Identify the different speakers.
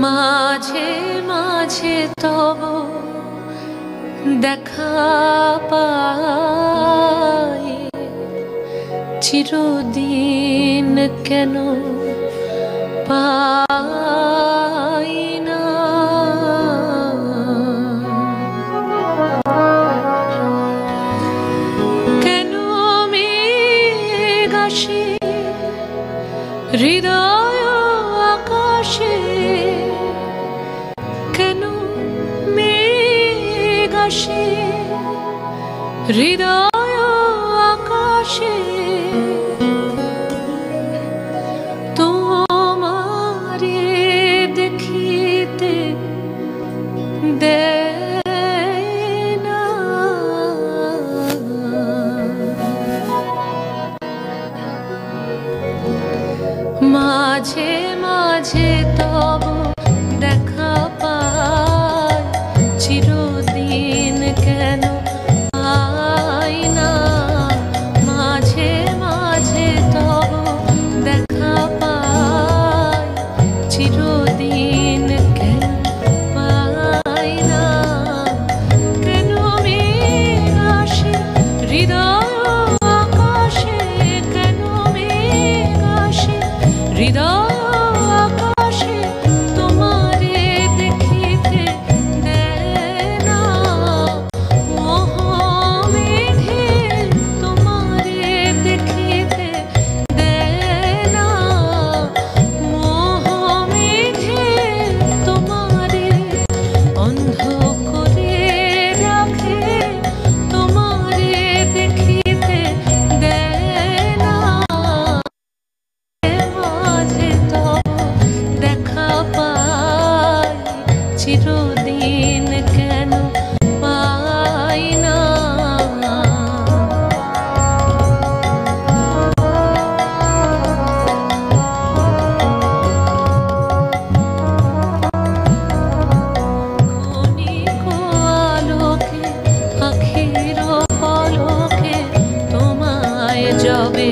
Speaker 1: মাঝে মাঝে তব দেখা পাই, চিরদিন কেন পাই না। কেন মেঘ আসে হৃদয় আকাশে, কেন মেঘ আসে হৃদয় আকাশে, তোমারে দেখিতে দেয় না। মাঝে মাঝে তব দেখা পাই, চিরদিন কেন পাই না। মাঝে মাঝে তব দেখা পাই, চিরদিন কেন পাই না। কেন মেঘ আসে হৃদয় আকাশে, কেন মেঘ আসে হৃদয় আকাশে, তোমারে দেখিতে দেয় না। মোহ মেঘে তোমারে দেখিতে দেয় না। মোহ মেঘে তোমারে অন্ধ করে রাখে, তোমারে দেখিতে দেয় না। মাঝে তব দেখা পাই, চিরদিন কেন পাই না। ক্ষণিক আলোকে আখির পলকে তোমায় যবে